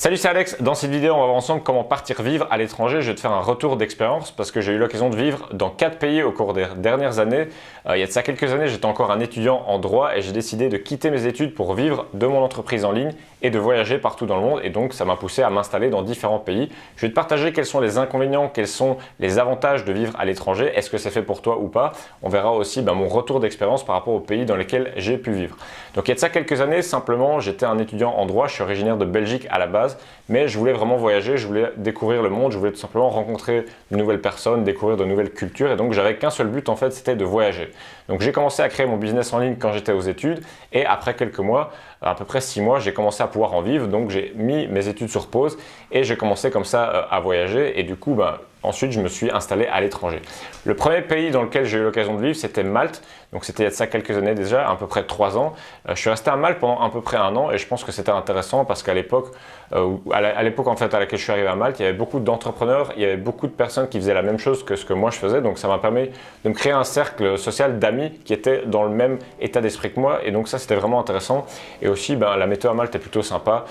Salut, c'est Alex. Dans cette vidéo, on va voir ensemble comment partir vivre à l'étranger. Je vais te faire un retour d'expérience parce que j'ai eu l'occasion de vivre dans 4 pays au cours des dernières années. Il y a de ça quelques années, j'étais encore un étudiant en droit et j'ai décidé de quitter mes études pour vivre de mon entreprise en ligne et de voyager partout dans le monde. Et donc, ça m'a poussé à m'installer dans différents pays. Je vais te partager quels sont les inconvénients, quels sont les avantages de vivre à l'étranger. Est-ce que c'est fait pour toi ou pas? On verra aussi mon retour d'expérience par rapport aux pays dans lesquels j'ai pu vivre. Donc, il y a de ça quelques années, simplement, j'étais un étudiant en droit. Je suis originaire de Belgique à la base. Mais je voulais vraiment voyager, je voulais découvrir le monde, je voulais tout simplement rencontrer de nouvelles personnes, découvrir de nouvelles cultures et donc j'avais qu'un seul but en fait, c'était de voyager. Donc j'ai commencé à créer mon business en ligne quand j'étais aux études et après quelques mois, à peu près 6 mois, j'ai commencé à pouvoir en vivre, donc j'ai mis mes études sur pause et j'ai commencé comme ça à voyager et du coup ensuite je me suis installé à l'étranger. Le premier pays dans lequel j'ai eu l'occasion de vivre, c'était Malte. Donc c'était il y a de ça quelques années déjà, à peu près 3 ans. Je suis resté à Malte pendant à peu près 1 an et je pense que c'était intéressant parce qu'à l'époque, en fait à laquelle je suis arrivé à Malte, il y avait beaucoup d'entrepreneurs, il y avait beaucoup de personnes qui faisaient la même chose que ce que moi je faisais. Donc ça m'a permis de me créer un cercle social d'amis qui étaient dans le même état d'esprit que moi et donc ça c'était vraiment intéressant. Et aussi la météo à Malte est plutôt sympa.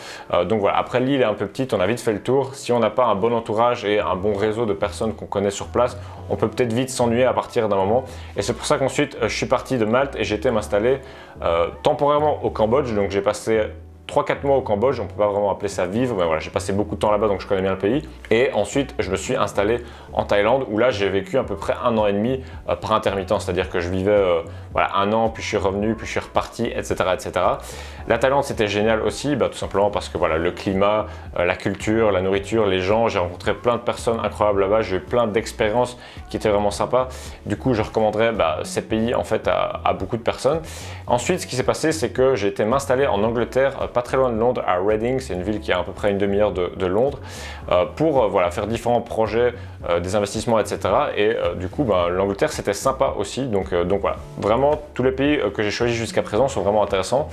Donc voilà, après l'île est un peu petite, on a vite fait le tour. Si on n'a pas un bon entourage et un bon réseau de personnes qu'on connaît sur place, on peut peut-être vite s'ennuyer à partir d'un moment. Et c'est pour ça qu'ensuite je suis parti de Malte et j'ai été m'installer temporairement au Cambodge. Donc j'ai passé 3-4 mois au Cambodge, on ne peut pas vraiment appeler ça vivre, mais voilà, j'ai passé beaucoup de temps là-bas donc je connais bien le pays. Et ensuite, je me suis installé en Thaïlande où là, j'ai vécu à peu près 1 an et demi par intermittent, c'est-à-dire que je vivais 1 an, puis je suis revenu, puis je suis reparti, etc. etc. La Thaïlande, c'était génial aussi, tout simplement parce que voilà, le climat, la culture, la nourriture, les gens, j'ai rencontré plein de personnes incroyables là-bas, j'ai eu plein d'expériences qui étaient vraiment sympas. Du coup, je recommanderais ces pays en fait à beaucoup de personnes. Ensuite, ce qui s'est passé, c'est que j'ai été m'installer en Angleterre, pas très loin de Londres, à Reading, c'est une ville qui est à peu près une demi-heure de Londres, pour faire différents projets, des investissements, etc. Et du coup, l'Angleterre, c'était sympa aussi. Donc voilà, vraiment, tous les pays que j'ai choisis jusqu'à présent sont vraiment intéressants.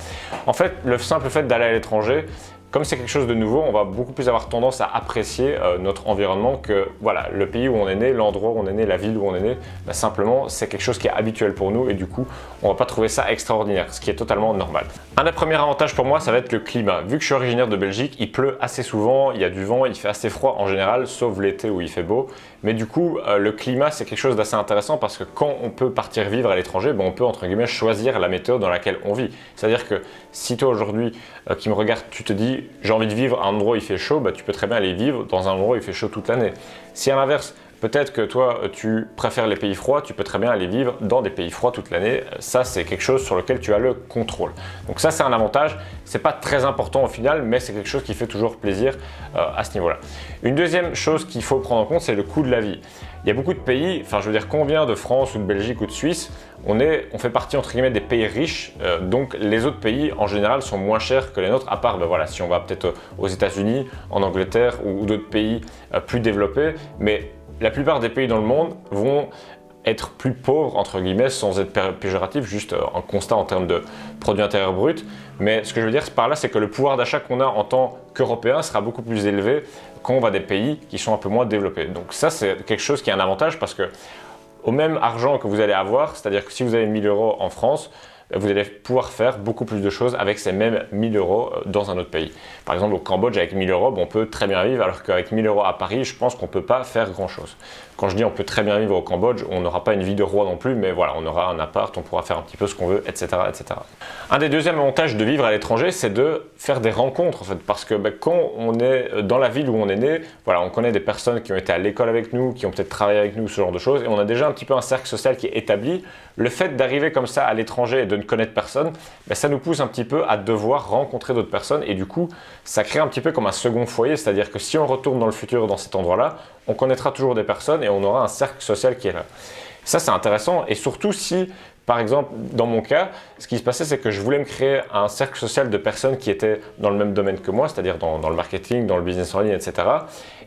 En fait, le simple fait d'aller à l'étranger, comme c'est quelque chose de nouveau, on va beaucoup plus avoir tendance à apprécier notre environnement que le pays où on est né, l'endroit où on est né, la ville où on est né, simplement c'est quelque chose qui est habituel pour nous et du coup on va pas trouver ça extraordinaire, ce qui est totalement normal. Un des premiers avantages pour moi, ça va être le climat. Vu que je suis originaire de Belgique, il pleut assez souvent, il y a du vent, il fait assez froid en général, sauf l'été où il fait beau. Mais du coup, le climat c'est quelque chose d'assez intéressant parce que quand on peut partir vivre à l'étranger, on peut entre guillemets choisir la météo dans laquelle on vit. C'est-à-dire que si toi aujourd'hui qui me regarde, tu te dis j'ai envie de vivre à un endroit où il fait chaud, tu peux très bien aller vivre dans un endroit où il fait chaud toute l'année. Si à l'inverse, peut-être que toi tu préfères les pays froids, tu peux très bien aller vivre dans des pays froids toute l'année. Ça c'est quelque chose sur lequel tu as le contrôle. Donc ça c'est un avantage, c'est pas très important au final, mais c'est quelque chose qui fait toujours plaisir à ce niveau-là. Une deuxième chose qu'il faut prendre en compte, c'est le coût de la vie. Il y a beaucoup de pays, je veux dire qu'on vient de France ou de Belgique ou de Suisse, on fait partie entre guillemets des pays riches, donc les autres pays en général sont moins chers que les nôtres, à part si on va peut-être aux États-Unis, en Angleterre ou d'autres pays plus développés, mais la plupart des pays dans le monde vont être plus pauvres, entre guillemets, sans être péjoratif, juste un constat en termes de produit intérieur brut. Mais ce que je veux dire par là, c'est que le pouvoir d'achat qu'on a en tant qu'Européens sera beaucoup plus élevé quand on va des pays qui sont un peu moins développés. Donc ça, c'est quelque chose qui est un avantage parce que au même argent que vous allez avoir, c'est-à-dire que si vous avez 1 000 € en France, vous allez pouvoir faire beaucoup plus de choses avec ces mêmes 1 000 € dans un autre pays. Par exemple, au Cambodge, avec 1 000 €, on peut très bien vivre, alors qu'avec 1 000 € à Paris, je pense qu'on ne peut pas faire grand-chose. Quand je dis on peut très bien vivre au Cambodge, on n'aura pas une vie de roi non plus, mais voilà, on aura un appart, on pourra faire un petit peu ce qu'on veut, etc., etc. Un des deuxièmes avantages de vivre à l'étranger, c'est de faire des rencontres, en fait, parce que quand on est dans la ville où on est né, on connaît des personnes qui ont été à l'école avec nous, qui ont peut-être travaillé avec nous, ce genre de choses, et on a déjà un petit peu un cercle social qui est établi. Le fait d'arriver comme ça à l'étranger et de ne connaître personne, ça nous pousse un petit peu à devoir rencontrer d'autres personnes, et du coup, ça crée un petit peu comme un second foyer, c'est-à-dire que si on retourne dans le futur dans cet endroit-là, on connaîtra toujours des personnes et on aura un cercle social qui est là. Ça, c'est intéressant et surtout si, par exemple, dans mon cas, ce qui se passait, c'est que je voulais me créer un cercle social de personnes qui étaient dans le même domaine que moi, c'est-à-dire dans le marketing, dans le business en ligne, etc.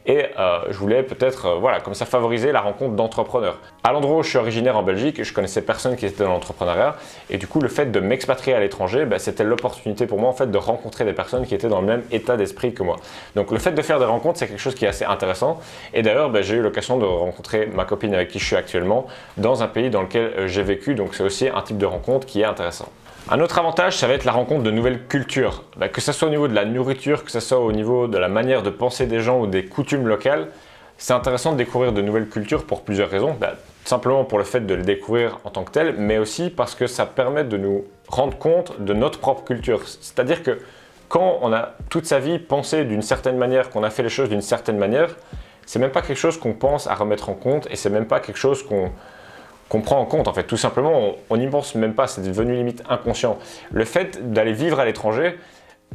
Et je voulais peut-être, comme ça, favoriser la rencontre d'entrepreneurs. À l'endroit où je suis originaire en Belgique, je connaissais personne qui était dans l'entrepreneuriat. Et du coup, le fait de m'expatrier à l'étranger, c'était l'opportunité pour moi en fait de rencontrer des personnes qui étaient dans le même état d'esprit que moi. Donc le fait de faire des rencontres, c'est quelque chose qui est assez intéressant. Et d'ailleurs, j'ai eu l'occasion de rencontrer ma copine avec qui je suis actuellement dans un pays dans lequel j'ai vécu. Donc c'est aussi un type de rencontre qui est intéressant. Un autre avantage, ça va être la rencontre de nouvelles cultures. Que ce soit au niveau de la nourriture, que ce soit au niveau de la manière de penser des gens ou des coutumes locales, c'est intéressant de découvrir de nouvelles cultures pour plusieurs raisons. Simplement pour le fait de les découvrir en tant que tel, mais aussi parce que ça permet de nous rendre compte de notre propre culture. C'est-à-dire que quand on a toute sa vie pensé d'une certaine manière, qu'on a fait les choses d'une certaine manière, c'est même pas quelque chose qu'on pense à remettre en compte et c'est même pas quelque chose qu'on prend en compte. En fait, tout simplement, on n'y pense même pas, c'est devenu limite inconscient. Le fait d'aller vivre à l'étranger,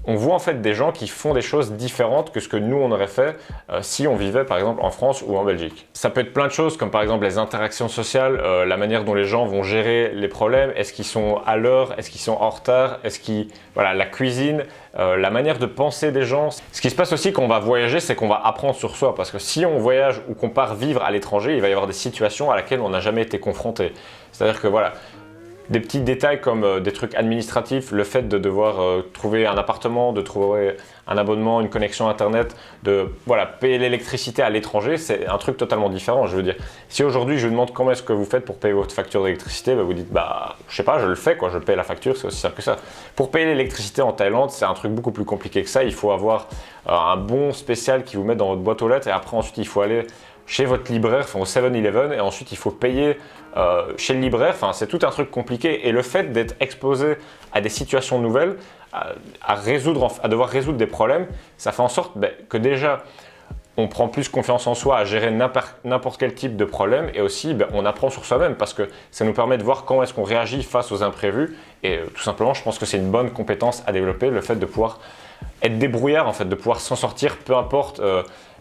on voit en fait des gens qui font des choses différentes que ce que nous on aurait fait si on vivait par exemple en France ou en Belgique. Ça peut être plein de choses comme par exemple les interactions sociales, la manière dont les gens vont gérer les problèmes, est-ce qu'ils sont à l'heure, est-ce qu'ils sont en retard, voilà, la cuisine, la manière de penser des gens. Ce qui se passe aussi quand on va voyager, c'est qu'on va apprendre sur soi parce que si on voyage ou qu'on part vivre à l'étranger, il va y avoir des situations à laquelle on n'a jamais été confronté. C'est-à-dire que voilà, des petits détails comme des trucs administratifs, le fait de devoir trouver un appartement, de trouver un abonnement, une connexion internet, de voilà, payer l'électricité à l'étranger, c'est un truc totalement différent. Je veux dire, si aujourd'hui je vous demande comment est-ce que vous faites pour payer votre facture d'électricité, vous dites je sais pas, je le fais quoi, je paye la facture, c'est aussi simple que ça. Pour payer l'électricité en Thaïlande, c'est un truc beaucoup plus compliqué que ça. Il faut avoir un bon spécial qui vous met dans votre boîte aux lettres et après ensuite il faut aller chez votre libraire, enfin au 7-Eleven, et ensuite il faut payer chez le libraire, enfin c'est tout un truc compliqué. Et le fait d'être exposé à des situations nouvelles, à devoir résoudre des problèmes, ça fait en sorte que déjà on prend plus confiance en soi à gérer n'importe quel type de problème, et aussi on apprend sur soi-même parce que ça nous permet de voir comment est-ce qu'on réagit face aux imprévus. Et tout simplement, je pense que c'est une bonne compétence à développer, le fait de pouvoir être débrouillard, en fait, de pouvoir s'en sortir peu importe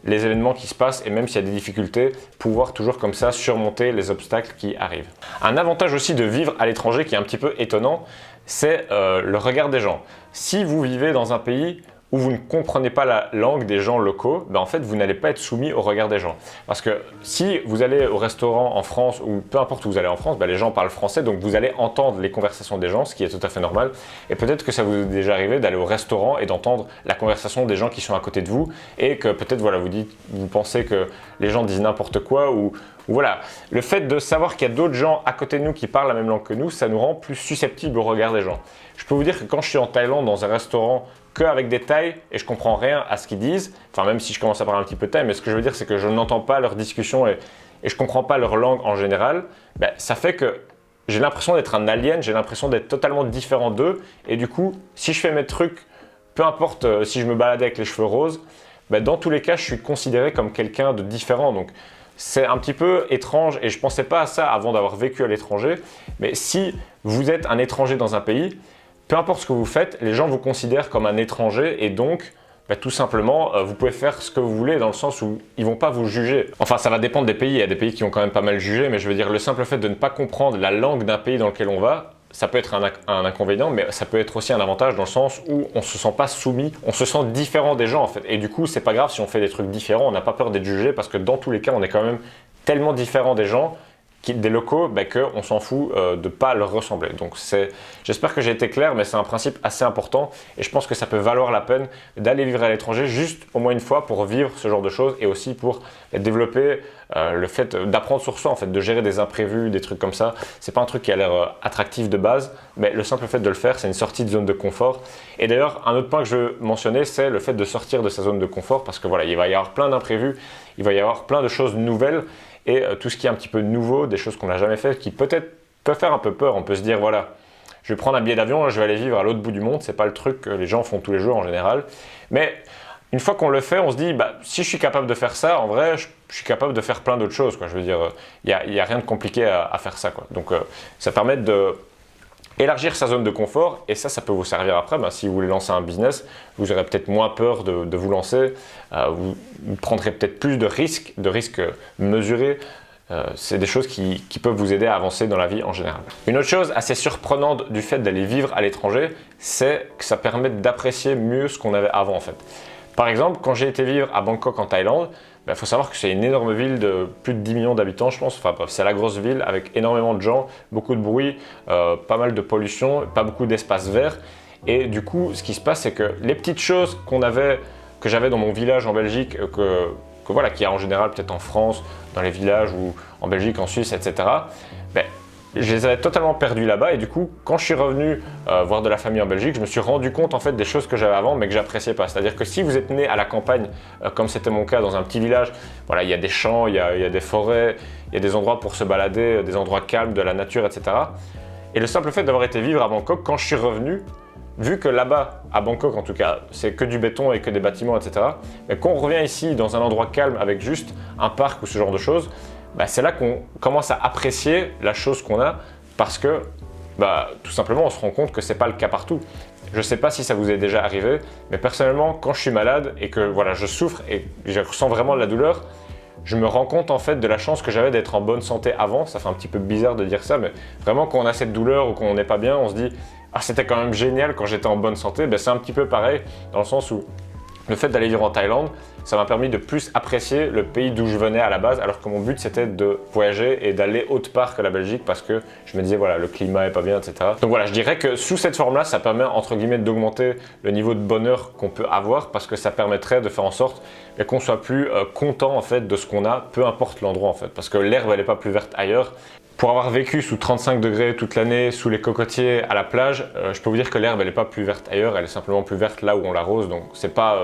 les événements qui se passent, et même s'il y a des difficultés, pouvoir toujours comme ça surmonter les obstacles qui arrivent. Un avantage aussi de vivre à l'étranger qui est un petit peu étonnant, c'est le regard des gens. Si vous vivez dans un pays où vous ne comprenez pas la langue des gens locaux, en fait vous n'allez pas être soumis au regard des gens. Parce que si vous allez au restaurant en France, ou peu importe où vous allez en France, les gens parlent français, donc vous allez entendre les conversations des gens, ce qui est tout à fait normal. Et peut-être que ça vous est déjà arrivé d'aller au restaurant et d'entendre la conversation des gens qui sont à côté de vous, et que peut-être voilà, vous pensez que les gens disent n'importe quoi, ou voilà. Le fait de savoir qu'il y a d'autres gens à côté de nous qui parlent la même langue que nous, ça nous rend plus susceptibles au regard des gens. Je peux vous dire que quand je suis en Thaïlande dans un restaurant qu'avec des Thaïs et je comprends rien à ce qu'ils disent, enfin même si je commence à parler un petit peu thaï, mais ce que je veux dire c'est que je n'entends pas leurs discussions et je comprends pas leur langue en général, ça fait que j'ai l'impression d'être un alien, j'ai l'impression d'être totalement différent d'eux, et du coup si je fais mes trucs, peu importe si je me balade avec les cheveux roses, dans tous les cas je suis considéré comme quelqu'un de différent. Donc c'est un petit peu étrange et je ne pensais pas à ça avant d'avoir vécu à l'étranger, mais si vous êtes un étranger dans un pays, peu importe ce que vous faites, les gens vous considèrent comme un étranger, et donc tout simplement vous pouvez faire ce que vous voulez dans le sens où ils ne vont pas vous juger. Enfin ça va dépendre des pays, il y a des pays qui ont quand même pas mal jugé, mais je veux dire le simple fait de ne pas comprendre la langue d'un pays dans lequel on va, ça peut être un inconvénient, mais ça peut être aussi un avantage dans le sens où on ne se sent pas soumis, on se sent différent des gens en fait. Et du coup c'est pas grave si on fait des trucs différents, on n'a pas peur d'être jugé parce que dans tous les cas on est quand même tellement différent des gens, des locaux, qu'on s'en fout de ne pas leur ressembler. Donc j'espère que j'ai été clair, mais c'est un principe assez important et je pense que ça peut valoir la peine d'aller vivre à l'étranger juste au moins une fois pour vivre ce genre de choses, et aussi pour développer le fait d'apprendre sur soi, en fait, de gérer des imprévus, des trucs comme ça. C'est pas un truc qui a l'air attractif de base, mais le simple fait de le faire, c'est une sortie de zone de confort. Et d'ailleurs, un autre point que je veux mentionner, c'est le fait de sortir de sa zone de confort, parce que voilà, il va y avoir plein d'imprévus, il va y avoir plein de choses nouvelles, et tout ce qui est un petit peu nouveau, des choses qu'on n'a jamais fait, qui peut-être peuvent faire un peu peur. On peut se dire, voilà, je vais prendre un billet d'avion, je vais aller vivre à l'autre bout du monde. C'est pas le truc que les gens font tous les jours en général. Mais une fois qu'on le fait, on se dit, si je suis capable de faire ça, en vrai, je suis capable de faire plein d'autres choses, quoi. Je veux dire, il y a rien de compliqué à faire ça, quoi. Donc, ça permet de élargir sa zone de confort, et ça peut vous servir après. Si vous voulez lancer un business, vous aurez peut-être moins peur de vous lancer, vous prendrez peut-être plus de risques mesurés. C'est des choses qui peuvent vous aider à avancer dans la vie en général. Une autre chose assez surprenante du fait d'aller vivre à l'étranger, c'est que ça permet d'apprécier mieux ce qu'on avait avant en fait. Par exemple, quand j'ai été vivre à Bangkok en Thaïlande, faut savoir que c'est une énorme ville de plus de 10 millions d'habitants, je pense. Enfin bref, c'est la grosse ville avec énormément de gens, beaucoup de bruit, pas mal de pollution, pas beaucoup d'espace vert. Et du coup, ce qui se passe, c'est que les petites choses que j'avais dans mon village en Belgique, voilà, qu'il y a en général peut-être en France, dans les villages ou en Belgique, en Suisse, etc. je les avais totalement perdus là-bas et du coup, quand je suis revenu voir de la famille en Belgique, je me suis rendu compte en fait des choses que j'avais avant mais que j'appréciais pas. C'est-à-dire que si vous êtes né à la campagne, comme c'était mon cas dans un petit village, voilà, il y a des champs, il y a des forêts, il y a des endroits pour se balader, des endroits calmes, de la nature, etc. Et le simple fait d'avoir été vivre à Bangkok, quand je suis revenu, vu que là-bas, à Bangkok en tout cas, c'est que du béton et que des bâtiments, etc. Mais quand on revient ici dans un endroit calme avec juste un parc ou ce genre de choses, bah, c'est là qu'on commence à apprécier la chose qu'on a parce que tout simplement on se rend compte que c'est pas le cas partout. Je ne sais pas si ça vous est déjà arrivé, mais personnellement quand je suis malade et que voilà, je souffre et je ressens vraiment de la douleur, je me rends compte en fait de la chance que j'avais d'être en bonne santé avant. Ça fait un petit peu bizarre de dire ça, mais vraiment quand on a cette douleur ou qu'on n'est pas bien, on se dit « Ah, c'était quand même génial quand j'étais en bonne santé ». C'est un petit peu pareil dans le sens où le fait d'aller vivre en Thaïlande, ça m'a permis de plus apprécier le pays d'où je venais à la base, alors que mon but c'était de voyager et d'aller autre part que la Belgique parce que je me disais voilà, le climat est pas bien, etc. Donc voilà, je dirais que sous cette forme-là, ça permet entre guillemets d'augmenter le niveau de bonheur qu'on peut avoir parce que ça permettrait de faire en sorte qu'on soit plus content en fait de ce qu'on a, peu importe l'endroit en fait, parce que l'herbe elle n'est pas plus verte ailleurs. Pour avoir vécu sous 35 degrés toute l'année, sous les cocotiers à la plage, je peux vous dire que l'herbe elle n'est pas plus verte ailleurs, elle est simplement plus verte là où on l'arrose. Donc c'est pas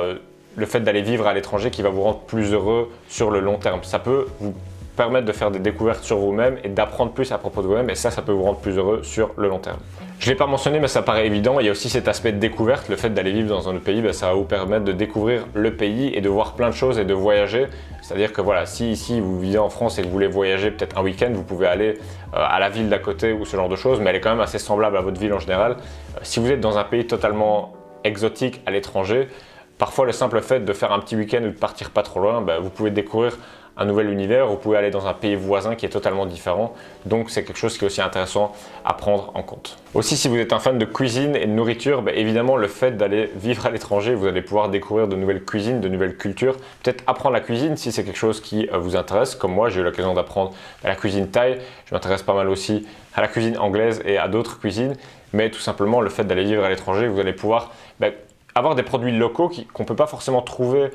le fait d'aller vivre à l'étranger qui va vous rendre plus heureux sur le long terme. Ça peut vous permettre de faire des découvertes sur vous-même et d'apprendre plus à propos de vous-même et ça peut vous rendre plus heureux sur le long terme. Je ne l'ai pas mentionné mais ça paraît évident, il y a aussi cet aspect de découverte, le fait d'aller vivre dans un autre pays, ça va vous permettre de découvrir le pays et de voir plein de choses et de voyager. C'est-à-dire que voilà, si ici vous vivez en France et que vous voulez voyager peut-être un week-end, vous pouvez aller à la ville d'à côté ou ce genre de choses, mais elle est quand même assez semblable à votre ville en général. Si vous êtes dans un pays totalement exotique à l'étranger, parfois le simple fait de faire un petit week-end ou de partir pas trop loin, vous pouvez découvrir un nouvel univers, vous pouvez aller dans un pays voisin qui est totalement différent, donc c'est quelque chose qui est aussi intéressant à prendre en compte. Aussi, si vous êtes un fan de cuisine et de nourriture, évidemment le fait d'aller vivre à l'étranger, vous allez pouvoir découvrir de nouvelles cuisines, de nouvelles cultures, peut-être apprendre la cuisine si c'est quelque chose qui vous intéresse, comme moi j'ai eu l'occasion d'apprendre la cuisine thaï, je m'intéresse pas mal aussi à la cuisine anglaise et à d'autres cuisines, mais tout simplement le fait d'aller vivre à l'étranger, vous allez pouvoir avoir des produits locaux qu'on ne peut pas forcément trouver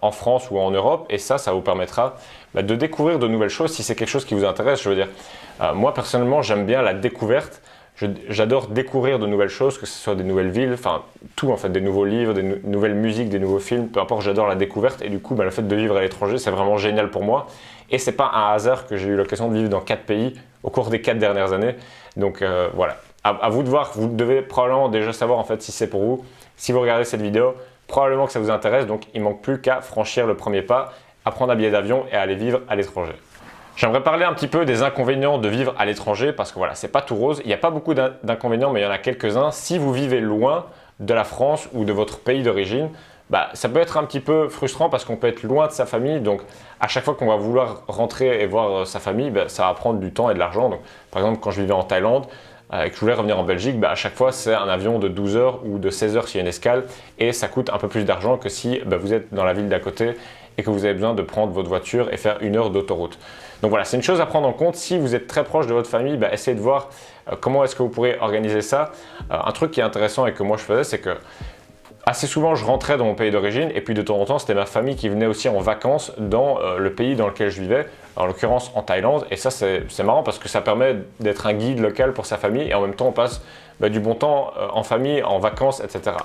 en France ou en Europe et ça vous permettra de découvrir de nouvelles choses si c'est quelque chose qui vous intéresse. Je veux dire, moi personnellement j'aime bien la découverte, j'adore découvrir de nouvelles choses, que ce soit des nouvelles villes, enfin tout en fait, des nouveaux livres, des nouvelles musiques, des nouveaux films, peu importe, j'adore la découverte et du coup le fait de vivre à l'étranger c'est vraiment génial pour moi et c'est pas un hasard que j'ai eu l'occasion de vivre dans 4 pays au cours des 4 dernières années. Donc voilà, à vous de voir, vous devez probablement déjà savoir en fait si c'est pour vous. Si vous regardez cette vidéo, probablement que ça vous intéresse, donc il ne manque plus qu'à franchir le premier pas, à prendre un billet d'avion et à aller vivre à l'étranger. J'aimerais parler un petit peu des inconvénients de vivre à l'étranger parce que voilà, c'est pas tout rose. Il n'y a pas beaucoup d'inconvénients, mais il y en a quelques-uns. Si vous vivez loin de la France ou de votre pays d'origine, ça peut être un petit peu frustrant parce qu'on peut être loin de sa famille. Donc, à chaque fois qu'on va vouloir rentrer et voir sa famille, ça va prendre du temps et de l'argent. Donc, par exemple, quand je vivais en Thaïlande, et que je voulais revenir en Belgique, à chaque fois c'est un avion de 12 heures ou de 16 heures s'il y a une escale et ça coûte un peu plus d'argent que si vous êtes dans la ville d'à côté et que vous avez besoin de prendre votre voiture et faire 1 heure d'autoroute. Donc voilà, c'est une chose à prendre en compte. Si vous êtes très proche de votre famille, essayez de voir comment est-ce que vous pourrez organiser ça. Un truc qui est intéressant et que moi je faisais, c'est que assez souvent, je rentrais dans mon pays d'origine et puis de temps en temps, c'était ma famille qui venait aussi en vacances dans le pays dans lequel je vivais, en l'occurrence en Thaïlande. Et ça, c'est marrant parce que ça permet d'être un guide local pour sa famille et en même temps, on passe du bon temps en famille, en vacances, etc.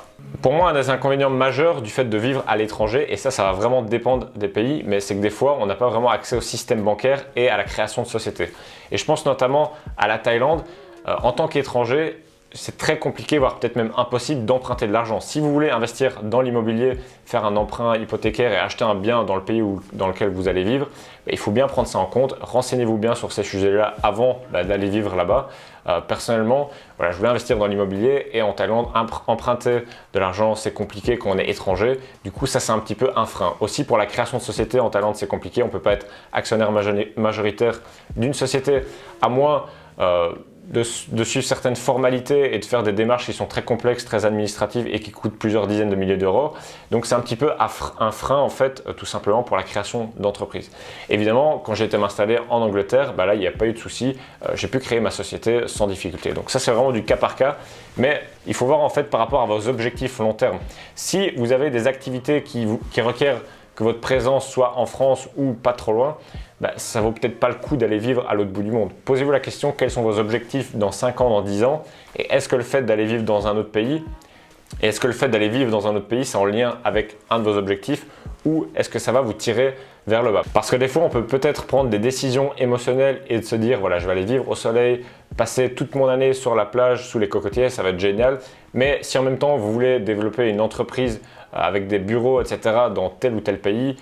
Pour moi, un des inconvénients majeurs du fait de vivre à l'étranger, et ça va vraiment dépendre des pays, mais c'est que des fois, on n'a pas vraiment accès au système bancaire et à la création de sociétés. Et je pense notamment à la Thaïlande. En tant qu'étranger, c'est très compliqué, voire peut-être même impossible d'emprunter de l'argent. Si vous voulez investir dans l'immobilier, faire un emprunt hypothécaire et acheter un bien dans le pays dans lequel vous allez vivre, il faut bien prendre ça en compte. Renseignez-vous bien sur ces sujets-là avant d'aller vivre là-bas. Personnellement, je voulais investir dans l'immobilier et en Thaïlande, emprunter de l'argent, c'est compliqué quand on est étranger. Du coup, ça, c'est un petit peu un frein. Aussi, pour la création de société en Thaïlande, c'est compliqué. On ne peut pas être actionnaire majoritaire d'une société à moins de suivre certaines formalités et de faire des démarches qui sont très complexes, très administratives et qui coûtent plusieurs dizaines de milliers d'euros. Donc c'est un petit peu un frein en fait, tout simplement pour la création d'entreprise. Évidemment, quand j'ai été m'installer en Angleterre, là il n'y a pas eu de souci, j'ai pu créer ma société sans difficulté. Donc ça c'est vraiment du cas par cas, mais il faut voir en fait par rapport à vos objectifs long terme. Si vous avez des activités qui requièrent que votre présence soit en France ou pas trop loin, ça vaut peut-être pas le coup d'aller vivre à l'autre bout du monde. Posez-vous la question, quels sont vos objectifs dans 5 ans, dans 10 ans? Et est-ce que le fait d'aller vivre dans un autre pays, c'est en lien avec un de vos objectifs, ou est-ce que ça va vous tirer vers le bas? Parce que des fois, on peut peut-être prendre des décisions émotionnelles et de se dire, voilà, je vais aller vivre au soleil, passer toute mon année sur la plage, sous les cocotiers, ça va être génial. Mais si en même temps, vous voulez développer une entreprise avec des bureaux, etc., dans tel ou tel pays,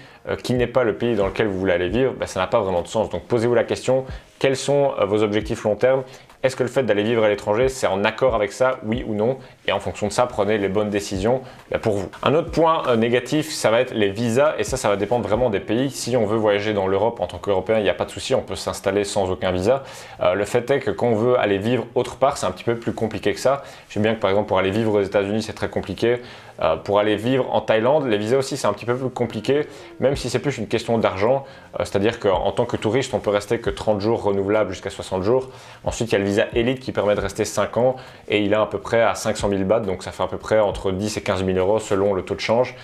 qui n'est pas le pays dans lequel vous voulez aller vivre, ça n'a pas vraiment de sens. Donc posez-vous la question, quels sont vos objectifs long terme? Est-ce que le fait d'aller vivre à l'étranger, c'est en accord avec ça, oui ou non? Et en fonction de ça, prenez les bonnes décisions pour vous. Un autre point négatif, ça va être les visas, et ça va dépendre vraiment des pays. Si on veut voyager dans l'Europe en tant qu'Européen, il n'y a pas de souci, on peut s'installer sans aucun visa. Le fait est que quand on veut aller vivre autre part, c'est un petit peu plus compliqué que ça. Je sais bien que par exemple, pour aller vivre aux États-Unis, c'est très compliqué. Pour aller vivre en Thaïlande, les visas aussi, c'est un petit peu plus compliqué, même si c'est plus une question d'argent. C'est-à-dire qu'en tant que touriste, on peut rester que 30 jours renouvelables jusqu'à 60 jours. Ensuite, il y a le visa élite qui permet de rester 5 ans et il est à peu près à 500 000 bahts, donc ça fait à peu près entre 10 et 15 000 euros selon le taux de change.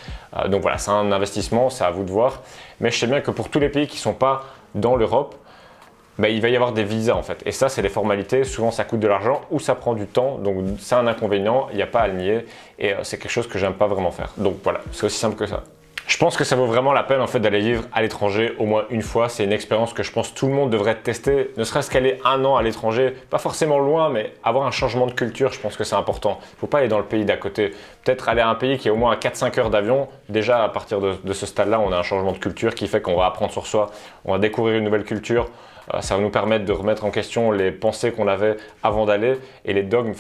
Donc voilà, c'est un investissement, c'est à vous de voir. Mais je sais bien que pour tous les pays qui ne sont pas dans l'Europe, il va y avoir des visas en fait. Et ça, c'est des formalités. Souvent, ça coûte de l'argent ou ça prend du temps. Donc, c'est un inconvénient. Il n'y a pas à le nier. Et c'est quelque chose que j'aime pas vraiment faire. Donc voilà, c'est aussi simple que ça. Je pense que ça vaut vraiment la peine en fait d'aller vivre à l'étranger au moins une fois. C'est une expérience que je pense tout le monde devrait tester, ne serait-ce qu'aller 1 an à l'étranger, pas forcément loin, mais avoir un changement de culture, je pense que c'est important. Il ne faut pas aller dans le pays d'à côté. Peut-être aller à un pays qui est au moins à 4-5 heures d'avion. Déjà, à partir de ce stade-là, on a un changement de culture qui fait qu'on va apprendre sur soi, on va découvrir une nouvelle culture. Ça va nous permettre de remettre en question les pensées qu'on avait avant d'aller et les dogmes,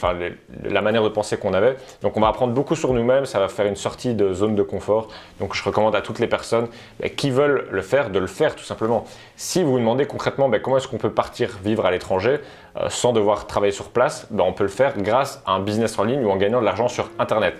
la manière de penser qu'on avait. Donc on va apprendre beaucoup sur nous-mêmes, ça va faire une sortie de zone de confort. Donc je recommande à toutes les personnes qui veulent le faire, de le faire tout simplement. Si vous vous demandez concrètement comment est-ce qu'on peut partir vivre à l'étranger sans devoir travailler sur place, on peut le faire grâce à un business en ligne ou en gagnant de l'argent sur Internet.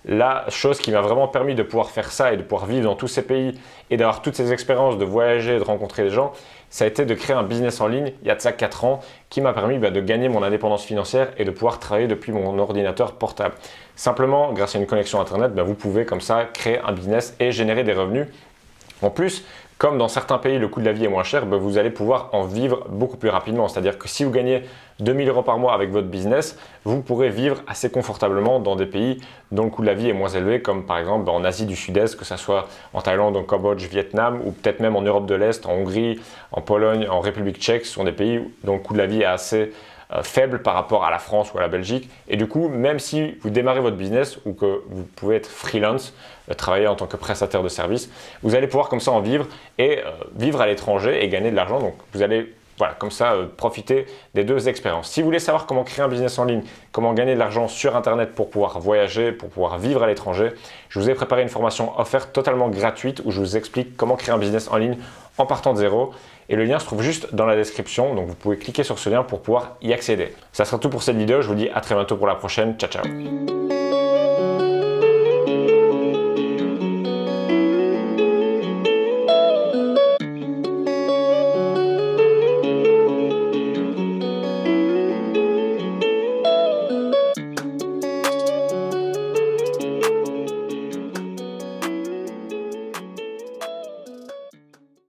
La chose qui m'a vraiment permis de pouvoir faire ça et de pouvoir vivre dans tous ces pays et d'avoir toutes ces expériences, de voyager, de rencontrer des gens, ça a été de créer un business en ligne il y a de ça 4 ans qui m'a permis de gagner mon indépendance financière et de pouvoir travailler depuis mon ordinateur portable. Simplement, grâce à une connexion Internet, vous pouvez comme ça créer un business et générer des revenus. En plus, comme dans certains pays, le coût de la vie est moins cher, vous allez pouvoir en vivre beaucoup plus rapidement. C'est-à-dire que si vous gagnez 2 000 € par mois avec votre business, vous pourrez vivre assez confortablement dans des pays dont le coût de la vie est moins élevé, comme par exemple en Asie du Sud-Est, que ce soit en Thaïlande, en Cambodge, Vietnam, ou peut-être même en Europe de l'Est, en Hongrie, en Pologne, en République tchèque. Ce sont des pays dont le coût de la vie est assez faible par rapport à la France ou à la Belgique. Et du coup, même si vous démarrez votre business ou que vous pouvez être freelance, travailler en tant que prestataire de service, vous allez pouvoir comme ça en vivre et vivre à l'étranger et gagner de l'argent. Donc vous allez comme ça profiter des deux expériences. Si vous voulez savoir comment créer un business en ligne, comment gagner de l'argent sur Internet pour pouvoir voyager, pour pouvoir vivre à l'étranger, je vous ai préparé une formation offerte totalement gratuite où je vous explique comment créer un business en ligne en partant de zéro. Et le lien se trouve juste dans la description, donc vous pouvez cliquer sur ce lien pour pouvoir y accéder. Ça sera tout pour cette vidéo, je vous dis à très bientôt pour la prochaine. Ciao, ciao.